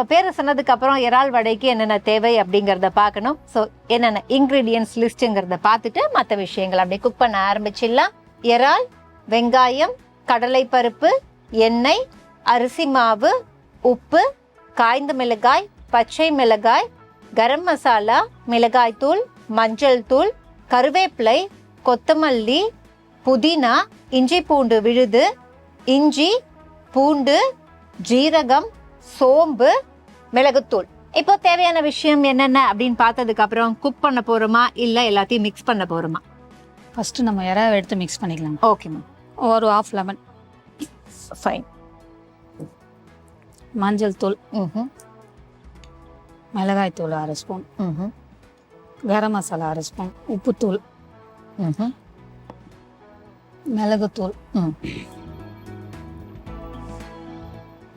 அவங்க பேரை சொன்னதுக்கு அப்புறம் இறால் வடைக்கு என்னென்ன தேவை அப்படிங்கிறத பார்க்கணும். ஸோ என்னென்ன இன்க்ரீடியன்ஸ் லிஸ்ட்டுங்கிறத பார்த்துட்டு மற்ற விஷயங்கள் அப்படியே குக் பண்ண ஆரம்பிச்சிடலாம். இறால், வெங்காயம், கடலைப்பருப்பு, எண்ணெய், அரிசி மாவு, உப்பு, காய்ந்த மிளகாய், பச்சை மிளகாய், கரம் மசாலா, மிளகாய் தூள், மஞ்சள் தூள், கருவேப்பிலை, கொத்தமல்லி, புதினா, இஞ்சி பூண்டு விழுது, இஞ்சி, பூண்டு, ஜீரகம், சோம்பு, மிளகுத்தூள். இப்போ தேவையான விஷயம் என்னென்ன அப்படின்னு பார்த்ததுக்கு அப்புறம் குக் பண்ண போறோமா இல்ல எல்லாத்தையும் மிக்ஸ் பண்ண போறோமா? ஃபர்ஸ்ட் நம்ம இறாவை எடுத்து மிக்ஸ் பண்ணிக்கலாம். Okay ma'am. ஒரு ½ லெமன். ஃபைன். மஞ்சள் தூள், மிளகாய் தூள் 1/2 ஸ்பூன், கரம் மசாலா 1/2 ஸ்பூன், உப்புத்தூள், மிளகுத்தூள்.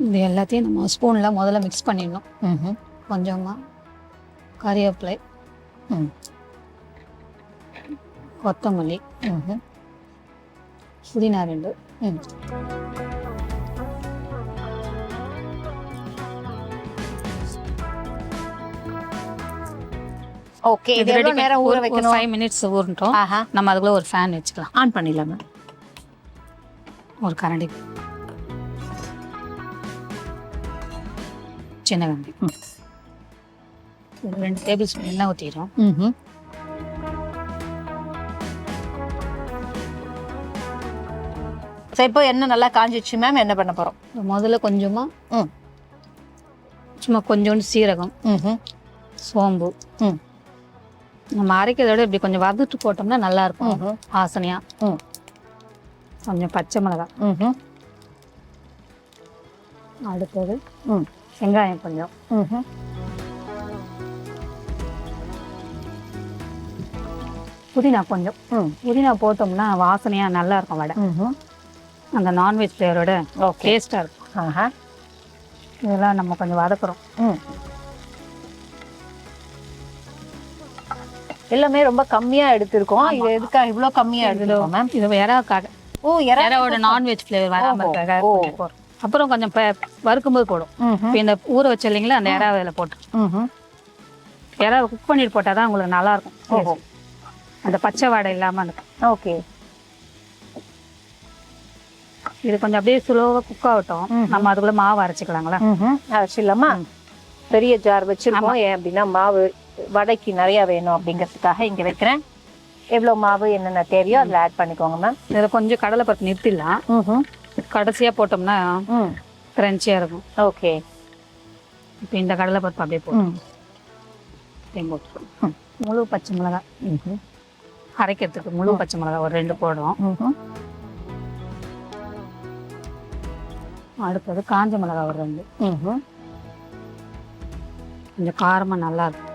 இது எல்லாத்தையும் நம்ம ஸ்பூனில் முதல்ல மிக்ஸ் பண்ணிடணும். கொஞ்சமாக கறிவேப்பிலை, கொத்தமல்லி, புதினா 2. ஓகே. இது எவ்வளவு நேரம் ஊற வைக்கணும்? 5 மினிட்ஸ் ஊறட்டும். நம்ம அதுக்குள்ள ஒரு ஃபேன் வச்சுக்கலாம். ஆன் பண்ணிடலாமா? ஒரு கரண்டி, சின்ன கரண்டி. 2 டேபிள் ஸ்பூன் எண்ணெய் ஊற்றிடும். சரி, இப்போ எண்ணெய் நல்லா காஞ்சிச்சு மேம். என்ன பண்ண போறோம்? முதல்ல கொஞ்சமாக சும்மா கொஞ்சோண்டு சீரகம், சோம்பு, நம்ம அரைக்கிறதோட இப்படி கொஞ்சம் வதட்டு போட்டோம்னா நல்லா இருக்கும் வாசனையா. கொஞ்சம் பச்சை மிளகாய், அடுத்தது வெங்காயம் கொஞ்சம், புதினா கொஞ்சம். புதினா போட்டோம்னா வாசனையா நல்லா இருக்கும் வடை. அந்த நான்வெஜ் ஃப்ளேவரோட டேஸ்டா இருக்கும். இதெல்லாம் நம்ம கொஞ்சம் வதக்குறோம். எல்லாமே ரொம்ப கம்மியா எடுத்திருக்கோம். இது எதுக்கா இவ்ளோ கம்மியா எடுத்துருக்கோம் மேம்? இது இறாக்காக. ஓ, இறாவோட நான்வெஜ் ஃப்ளேவர் வராம இருக்காக. அப்புறம் கொஞ்சம் வறுக்கும்போது போடும். இப்போ இந்த ஊற வச்ச இல்லைங்களா, அந்த இறாவை இதில் போட்டு இறாவை குக் பண்ணிட்டு போட்டாதான் உங்களுக்கு நல்லா இருக்கும். அந்த பச்சை வாடை இல்லாம இருக்கும். ஓகே. இது கொஞ்சம் அப்படியே ஸ்லோவா குக் ஆகட்டும். நம்ம அதுக்குள்ள மாவு அரைச்சிக்கலாங்களா? அரைச்சிடலாமா? பெரிய ஜார் வச்சிருக்கோம். ஏன் அப்படின்னா மாவு வடைக்கு நிறைய வேணும் அப்படிங்கிறதுக்காக இங்க வைக்கிறேன். எவ்வளவு மாவு என்னென்ன தேவையோ அதில் ஆட் பண்ணிக்கோங்க மேம். இதில் கொஞ்சம் கடலை பருப்பு நிறுத்திடலாம். கடைசியா போட்டோம்னா கிரன்ச்சியா இருக்கும். ஓகே. இப்போ இந்த கடலை பருப்பு அப்படியே போட்டு முழு பச்சை மிளகாய் அரைக்கிறதுக்கு முழு பச்சை மிளகாய் ஒரு 2 போடுறோம். அடுத்தது காஞ்ச மிளகாய் ஒரு 2. கொஞ்சம் காரமா நல்லா இருக்கும்.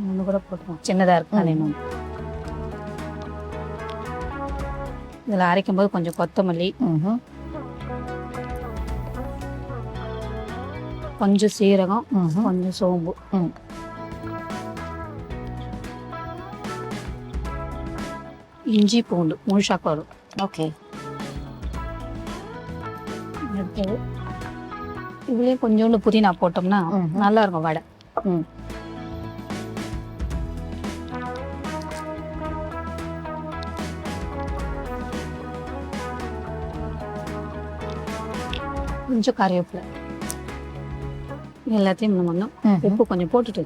ஒன்று கூட போட்டுருவோம், சின்னதாக இருக்கும். அதே மாதிரி இதில் அரைக்கும் போது கொஞ்சம் கொத்தமல்லி, கொஞ்சம் சீரகம், கொஞ்சம் சோம்பு, இஞ்சி பூண்டு முழுசாக்க வரும். ஓகே. அடுத்தது இதுலேயே கொஞ்சோண்டு புதினா போட்டோம்னா நல்லா இருக்கும் வடை. கொஞ்சம் கறிவேப்பிலை, எல்லாத்தையும் நம்ம வந்து உப்பு கொஞ்சம் போட்டுட்டு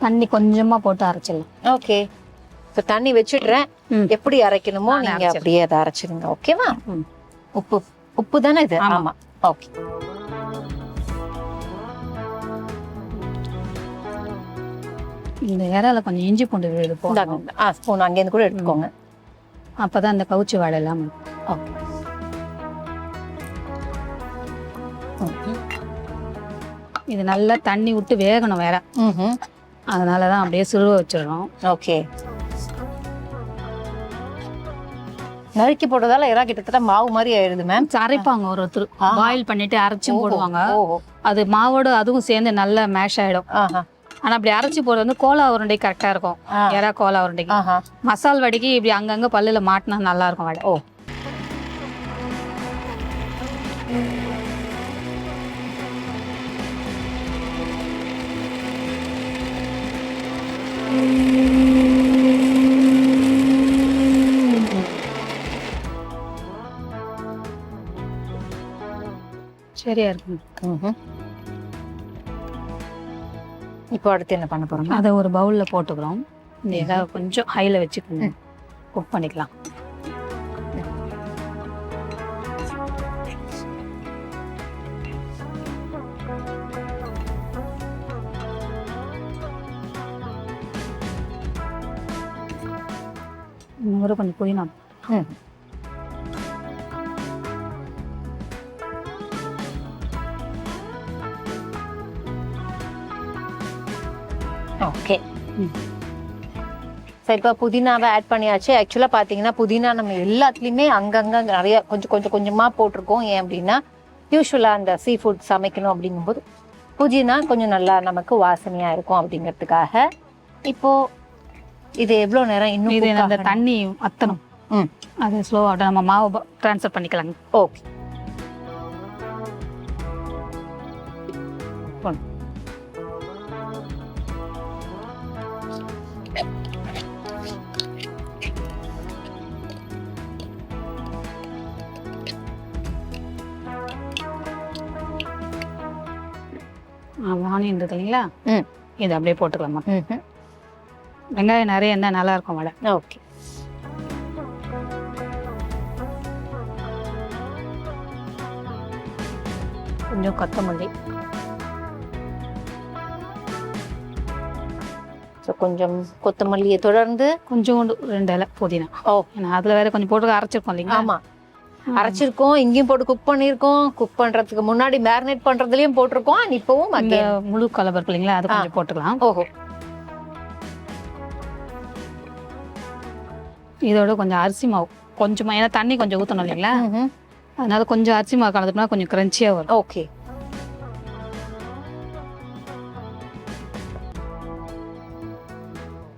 தண்ணி கொஞ்சமா போட்டு அரைச்சிடலாம். ஓகே. ஸோ தண்ணி வச்சுடுறேன். எப்படி அரைக்கணுமோ நீங்க அப்படியே அதை அரைச்சிடுங்க. ஓகேவா? உப்பு உப்பு தானே இது? ஆமா. ஓகே. இந்த இறால கொஞ்சம் இஞ்சி பூண்டு விழுது போடுங்க. ஸ்பூன் அங்கேருந்து கூட எடுத்துக்கோங்க. அப்பதான் அந்த கவுச்சி வாடை எல்லாம். இது நல்லா தண்ணி விட்டு வேகணும் வேற. அதனாலதான் அப்படியே சுருவ வச்சிடணும். ஓகே. நறுக்கி போட்டதால இறா கிட்டத்தட்ட மாவு மாதிரி ஆயிடுது மேம். அரைப்பாங்க ஒருத்தர், பாயில் பண்ணிட்டு அரைச்சும் போடுவாங்க. அது மாவோட அதுவும் சேர்ந்து நல்லா மேஷ் ஆயிடும். ஆனா அப்படி அரைச்சி போடுறது வந்து கோலா உருண்டை கரெக்டா இருக்கும். இறா கோலா உருண்டைக்கு. மசால் வடைக்கு இப்படி அங்கங்க பல்லுல மாட்டினா நல்லா இருக்கும் வடை. சரியா இருக்கு. இப்போ அடுத்து என்ன பண்ண போறோம்? அதை ஒரு பவுல்ல போட்டுக்கிறோம். இந்த ஏதாவது கொஞ்சம் ஹைல வச்சுக்கோங்க, குக் பண்ணிக்கலாம். ஒரு கொஞ்சம் புதினா. ஓகே. சரி, இப்போ புதினாவை ஆட் பண்ணியாச்சு. ஆக்சுவலாக பார்த்தீங்கன்னா புதினா நம்ம எல்லாத்துலேயுமே அங்கங்கே நிறைய கொஞ்சம் கொஞ்சமாக போட்டிருக்கோம். ஏன் அப்படின்னா யூஸ்வலாக அந்த சீ ஃபுட் சமைக்கணும் அப்படிங்கும்போது புதினா கொஞ்சம் நல்லா நமக்கு வாசனையாக இருக்கும் அப்படிங்கிறதுக்காக. இப்போது இது எவ்வளோ நேரம் இன்னும் இது அந்த தண்ணி வற்றணும். அது ஸ்லோவாக நம்ம மாவு ட்ரான்ஸ்ஃபர் பண்ணிக்கலாங்க. ஓகே. ஆனியன் இருக்கு இல்லைங்களா, இது அப்படியே போட்டுக்கலாமா. வெங்காயம் நிறைய இருந்தால் நல்லா இருக்கும் வடை. ஓகே. கொஞ்சம் கொத்தமல்லி, கொஞ்சம் கொத்தமல்லியை தொடர்ந்து கொஞ்சோண்டு 2 இலை புதினா. ஏன்னா அதில் வேற கொஞ்சம் போட்டு அரைச்சிருக்கோம் இல்லைங்களா. ஆமாம், அரைச்சிருக்கோம். இங்கேயும் போட்டு குக் பண்ணியிருக்கோம். குக் பண்ணுறதுக்கு முன்னாடி மேரினேட் பண்ணுறதுலையும் போட்டிருக்கோம். இப்போவும் அந்த முழு கலப்பருப்பு இல்லைங்களா, அது கொஞ்சம் போட்டுக்கலாம். ஓஹோ. இதோட கொஞ்சம் அரிசி மாவு கொஞ்சமாக, ஏன்னா தண்ணி கொஞ்சம் ஊற்றணும் இல்லைங்களா, அதனால கொஞ்சம் அரிசி மாவு கலந்துட்டோம்னா கொஞ்சம் கிரன்ச்சியாக வரும். ஓகே.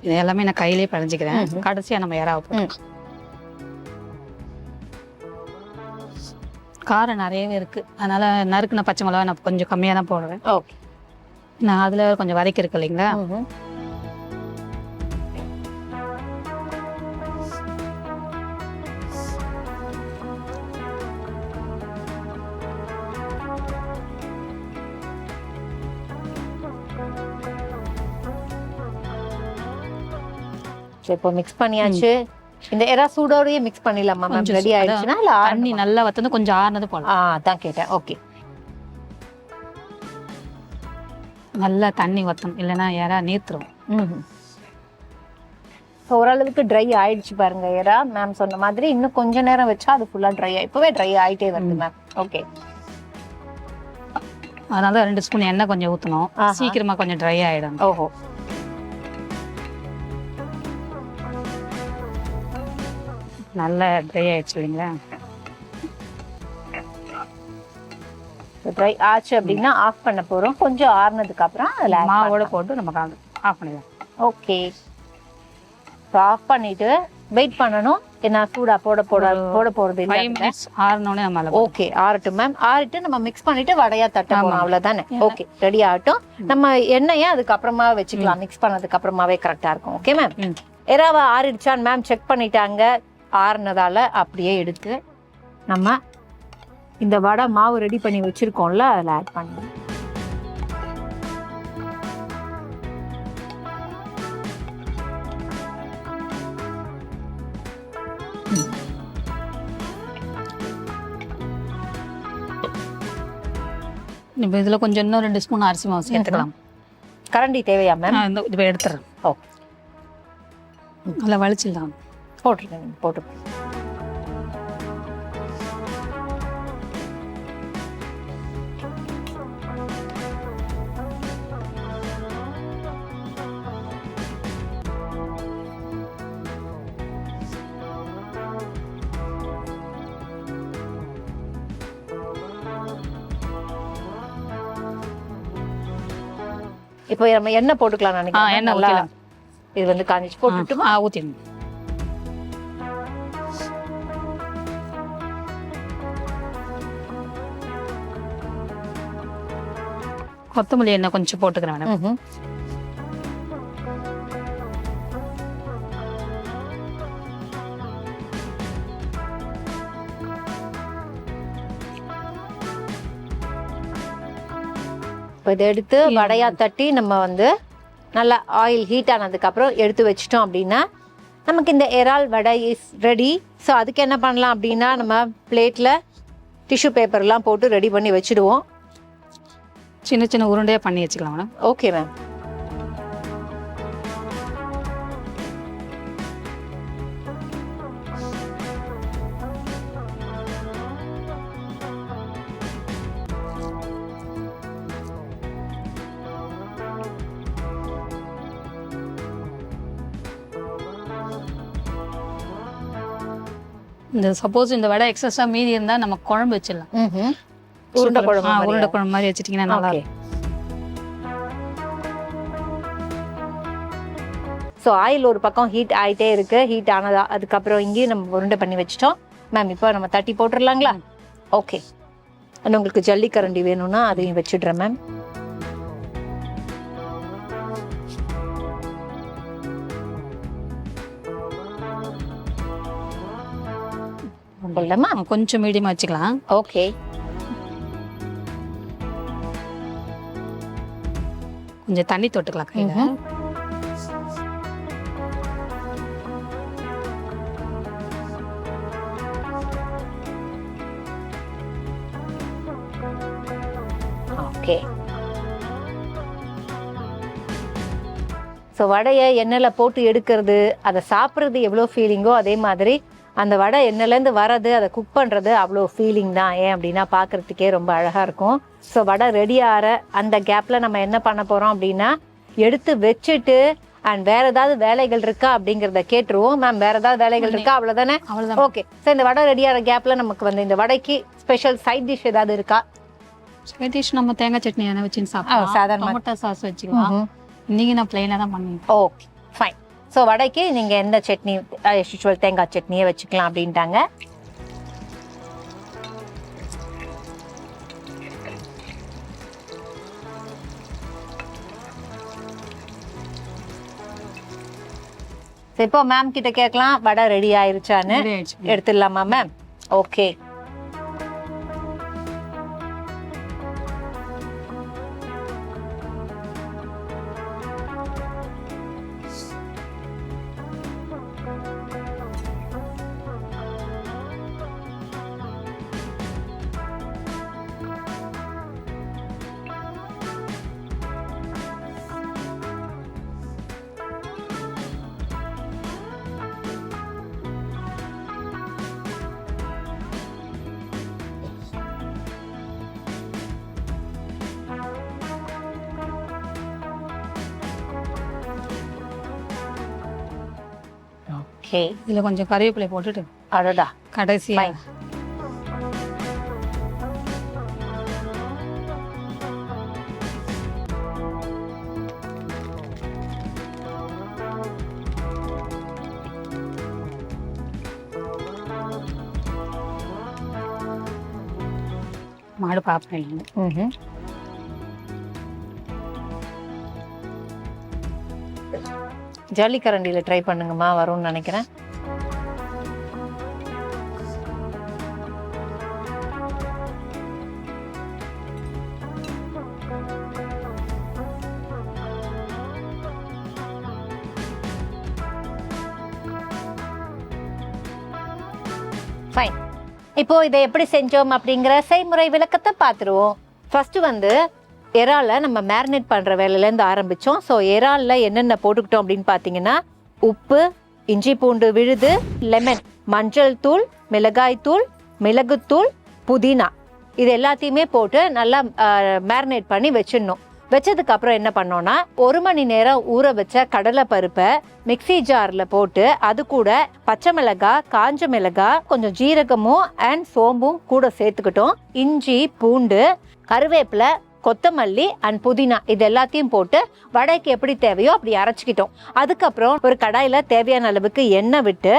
இது எல்லாமே நான் கையிலே பழஞ்சிக்கிறேன். கடைசியாக நம்ம யாராவது காரம் நிறையவே இருக்கு, அதனால நறுக்குன பச்சை மிளகா நான் கொஞ்சம் கம்மியாக தான் போடுறேன். ஓகே. நான் அதில் கொஞ்சம் வதக்கி இருக்கு இல்லைங்களா. இப்போ மிக்ஸ் பண்ணியாச்சு. இந்த எறா சூடோடயே மிக்ஸ் பண்ணிடலாமா மேம்? ரெடி ஆயிடுச்சுனா இல்ல தண்ணி நல்லா வத்தந்து கொஞ்சம் ஆறுனது போடலாம். அதான் கேட்டேன். ஓகே. நல்லா தண்ணி வத்தணும், இல்லைன்னா எறா நீர்த்துரும். ஓரளவுக்கு ட்ரை ஆயிடுச்சு பாருங்க எறா. மேம் சொன்ன மாதிரி இன்னும் கொஞ்ச நேரம் வச்சா அது ஃபுல்லா ட்ரை இப்பவே ட்ரை ஆயிட்டே வருது மேம். ஓகே. அதனால 2 ஸ்பூன் எண்ணெய் கொஞ்சம் ஊற்றணும், சீக்கிரமா கொஞ்சம் ட்ரை ஆயிடும். ஓஹோ. நல்லா ட்ரை ஆயிடுச்சு இல்லைங்களா. ட்ரை ஆச்சு அப்படின்னா ஆஃப் பண்ண போறோம். கொஞ்சம் ஆறுனதுக்கு அப்புறம் அதுல மாவோட போட்டு நம்ம ஆஃப் பண்ணிடலாம். ஓகே. ஆஃப் பண்ணிட்டு வெயிட் பண்ணணும். ஏன்னா சூடா போட போறது இல்லை. 5 மினிட்ஸ் ஆறனோடனே நம்ம. ஓகே, ஆறட்டும் மேம். ஆறிட்டு நம்ம மிக்ஸ் பண்ணிட்டு வடையா தட்ட போறோம், அவ்வளவுதானே. ஓகே, ரெடி ஆகட்டும். நம்ம எண்ணெயை அதுக்கப்புறமா வச்சுக்கலாம். மிக்ஸ் பண்ணதுக்கு அப்புறமாவே கரெக்டா இருக்கும். Okay ma'am. எறாவை ஆறிடுச்சான்னு மேம் செக் பண்ணிட்டாங்க. ஆறுனதால அப்படியே எடுத்து நம்ம இந்த வடை மாவு ரெடி பண்ணி வச்சிருக்கோம்ல அதில் ஆட் பண்ணி இப்போ இதில் கொஞ்சம் இன்னும் 2 ஸ்பூன் அரிசி மாவு சேர்த்துக்கலாம். கரண்டி தேவையா மேம்? இப்போ எடுத்துறேன். ஓகே. நல்லா வலிச்சிடலாம். போட்டுருக்கேன். போட்டு இப்போ நம்ம எண்ணெய் போட்டுக்கலாம் நினைக்கிறேன். எண்ணெய் ஊற்றலாம். இது வந்து காஞ்சிச்சு போட்டுட்டுமா? ஊற்றிடணும். கொத்தமல்லி எண்ணெய் கொஞ்சம் போட்டுக்கிறேன் மேடம். இப்போ இதை எடுத்து வடையா தட்டி நம்ம வந்து நல்லா ஆயில் ஹீட் ஆனதுக்கப்புறம் எடுத்து வச்சிட்டோம் அப்படின்னா நமக்கு இந்த இறால் வடை இஸ் ரெடி. ஸோ அதுக்கு என்ன பண்ணலாம் அப்படின்னா நம்ம பிளேட்டில் டிஷ்யூ பேப்பர்லாம் போட்டு ரெடி பண்ணி வச்சுடுவோம். சின்ன சின்ன உருண்டையாக பண்ணி வச்சுக்கலாம் மேடம். Okay ma'am. இந்த சப்போஸ் இந்த வடை எக்ஸஸாக மீதி இருந்தால் நம்ம குழம்பு வச்சிடலாம். உருண்டை குழம்பு உருண்டை குழம்பு மாதிரி வச்சுட்டிங்கன்னா நல்லா இருக்கும். ஸோ ஆயில் ஒரு பக்கம் ஹீட் ஆகிட்டே இருக்கு. ஹீட் ஆனதா அதுக்கப்புறம் இங்கேயும் நம்ம உருண்டை பண்ணி வச்சிட்டோம் மேம். இப்போ நம்ம தட்டி போட்டுடலாங்களா? ஓகே. இன்னும் உங்களுக்கு ஜல்லிக்கரண்டி வேணும்னா அதையும் வச்சுடுறேன் மேம். போடலாமா? கொஞ்சம் மீடியமாக வச்சுக்கலாம். ஓகே. கொஞ்சம் தண்ணி தொட்டுக்கலாம் கையில். ஓகே. ஸோ வடையை எண்ணெயில் போட்டு எடுக்கிறது, அதை சாப்பிட்றது எவ்வளோ ஃபீலிங்கோ அதே மாதிரி அந்த வடை எண்ணெயிலேருந்து வர்றது, அதை குக் பண்ணுறது அவ்வளோ ஃபீலிங் தான். ஏன் அப்படின்னா பார்க்குறதுக்கே ரொம்ப அழகாக இருக்கும். ஸோ வடை ரெடி ஆகிற அந்த கேப்பில் நம்ம என்ன பண்ண போகிறோம் அப்படின்னா எடுத்து வச்சுட்டு அண்ட் வேறு ஏதாவது வேலைகள் இருக்கா அப்படிங்கிறத கேட்டுருவோம். மேம் வேறு ஏதாவது வேலைகள் இருக்கா? அவ்வளோதானே? அவ்வளோதான். ஓகே. ஸோ இந்த வடை ரெடி ஆகிற கேப்பில் நமக்கு வந்து இந்த வடைக்கு ஸ்பெஷல் சைட் டிஷ் ஏதாவது இருக்கா? சைட் டிஷ் நம்ம தேங்காய் சட்னி எதனா வச்சுன்னு சாப்பிடலாம். சாதாரண டொமேட்டோ சாஸ் வச்சுக்கலாம். இன்றைக்கி நான் பிளைனாக தான் பண்ணுவேன். Okay fine. ஸோ வடைக்கு நீங்கள் எந்த சட்னி யூஷுவல் தேங்காய் சட்னியே வச்சுக்கலாம் அப்படின்ட்டாங்க. இப்போ மேம் கிட்ட கேட்கலாம் வடை ரெடி ஆயிருச்சான்னு. எடுத்துடலாமா மேம்? ஓகே. ஓகே. இதில் கொஞ்சம் கறிவேப்பிலை போட்டுட்டு அடடா கடைசியாக மாடு பார்ப்பேன். ஜல்லிக்கரண்டியில் ட்ரை பண்ணுங்கம்மா, வரும்னு நினைக்கிறேன். ஃபைன். இப்போ இதை எப்படி செஞ்சோம் அப்படிங்கிற செய்முறை விளக்கத்தை பார்த்துருவோம். ஃபர்ஸ்ட் வந்து இறாலை நம்ம மேரினேட் பண்ணுற வேலையிலேருந்து ஆரம்பித்தோம். ஸோ இறாலில் என்னென்ன போட்டுக்கிட்டோம் அப்படின்னு பார்த்தீங்கன்னா உப்பு, இஞ்சி பூண்டு விழுது, லெமன், மஞ்சள் தூள், மிளகாய் தூள், மிளகுத்தூள், புதினா, இது எல்லாத்தையுமே போட்டு நல்லா மேரினேட் பண்ணி வச்சிடணும். வச்சதுக்கப்புறம் என்ன பண்ணோன்னா 1 மணி நேரம் ஊற வச்ச கடலை பருப்பை மிக்சி ஜாரில் போட்டு அது கூட பச்சை மிளகாய், காஞ்ச மிளகாய், கொஞ்சம் ஜீரகமும் அண்ட் சோம்பும் கூட சேர்த்துக்கிட்டோம். இஞ்சி, பூண்டு, கருவேப்பிலை, கொத்தமல்லி அண்ட் புதினா இது எல்லாத்தையும் போட்டு வடைக்கு எப்படி தேவையோ அப்படி அரைச்சிக்கிட்டோம். அதுக்கப்புறம் ஒரு கடாயில தேவையான அளவுக்கு எண்ணெய் விட்டு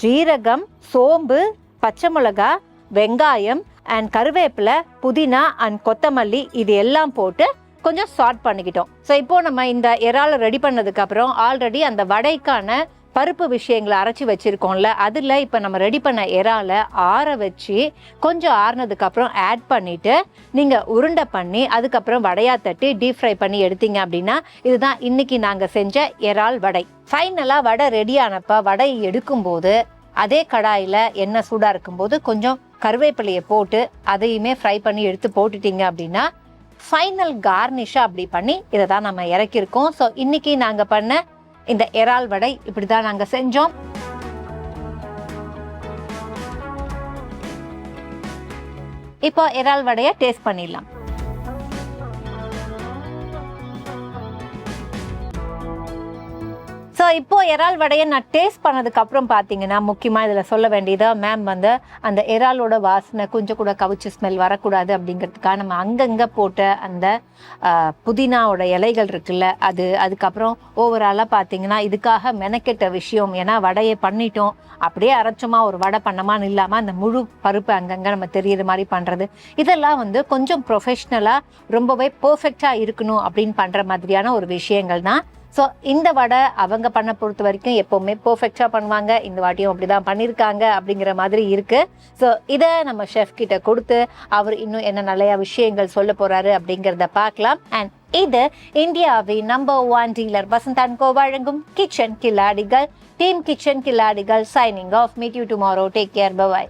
ஜீரகம், சோம்பு, பச்சை மிளகாய், வெங்காயம் அண்ட் கருவேப்பிலை, புதினா அண்ட் கொத்தமல்லி இது எல்லாம் போட்டு கொஞ்சம் சாட் பண்ணிக்கிட்டோம். ஸோ இப்போ நம்ம இந்த இறாலை ரெடி பண்ணதுக்கு அப்புறம் ஆல்ரெடி அந்த வடைக்கான பருப்பு விஷயங்களை அரைச்சி வச்சுருக்கோம்ல, அதில் இப்போ நம்ம ரெடி பண்ண இறாலை ஆற வச்சு கொஞ்சம் ஆறுனதுக்கப்புறம் ஆட் பண்ணிவிட்டு நீங்கள் உருண்டை பண்ணி அதுக்கப்புறம் வடையாக தட்டி டீப் ஃப்ரை பண்ணி எடுத்தீங்க அப்படின்னா இதுதான் இன்றைக்கி நாங்கள் செஞ்ச இறால் வடை. ஃபைனலாக வடை ரெடி ஆனப்போ வடையை எடுக்கும்போது அதே கடாயில் எண்ணெய் சூடாக இருக்கும்போது கொஞ்சம் கருவேப்பிலையை போட்டு அதையுமே ஃப்ரை பண்ணி எடுத்து போட்டுட்டீங்க அப்படின்னா ஃபைனல் கார்னிஷாக அப்படி பண்ணி இதை தான் நம்ம இறக்கியிருக்கோம். ஸோ இன்றைக்கி நாங்கள் பண்ண இந்த இறால் வடை இப்படி தான் நாங்கள் செஞ்சோம். இப்போ இறால் வடையை டேஸ்ட் பண்ணிடலாம். ஸோ இப்போ இறால் வடையை நான் டேஸ்ட் பண்ணதுக்கப்புறம் பார்த்தீங்கன்னா முக்கியமாக இதில் சொல்ல வேண்டியது, மேம் வந்து அந்த இறாலோட வாசனை கொஞ்சம் கூட கவிச்சு ஸ்மெல் வரக்கூடாது அப்படிங்கிறதுக்காக நம்ம அங்கங்கே போட்ட அந்த புதினாவோட இலைகள் இருக்குல்ல அதுக்கப்புறம் ஓவராலாக பார்த்தீங்கன்னா இதுக்காக மெனக்கெட்ட விஷயம். ஏன்னா வடையை பண்ணிட்டோம், அப்படியே அரைச்சோமா ஒரு வடை பண்ணமான்னு இல்லாமல் அந்த முழு பருப்பு அங்கங்கே நம்ம தெரியுற மாதிரி பண்ணுறது, இதெல்லாம் வந்து கொஞ்சம் ப்ரொஃபஷ்னலாக ரொம்பவே பர்ஃபெக்டாக இருக்கணும் அப்படின்னு பண்ணுற மாதிரியான ஒரு விஷயங்கள் தான். ஸோ இந்த வடை அவங்க பண்ண பொறுத்த வரைக்கும் எப்போவுமே பர்ஃபெக்டாக பண்ணுவாங்க. இந்த வாட்டியும் அப்படி தான் பண்ணியிருக்காங்க அப்படிங்கிற மாதிரி இருக்குது. ஸோ இதை நம்ம ஷெஃப் கிட்ட கொடுத்து அவர் இன்னும் என்ன நிறையா விஷயங்கள் சொல்ல போகிறாரு அப்படிங்கிறத பார்க்கலாம். அண்ட் இது இந்தியாவின் number 1 dealer Vasanth and co வழங்கும் kitchen Killadigal. Team kitchen Killadigal signing off. Meet you tomorrow. Take care. By.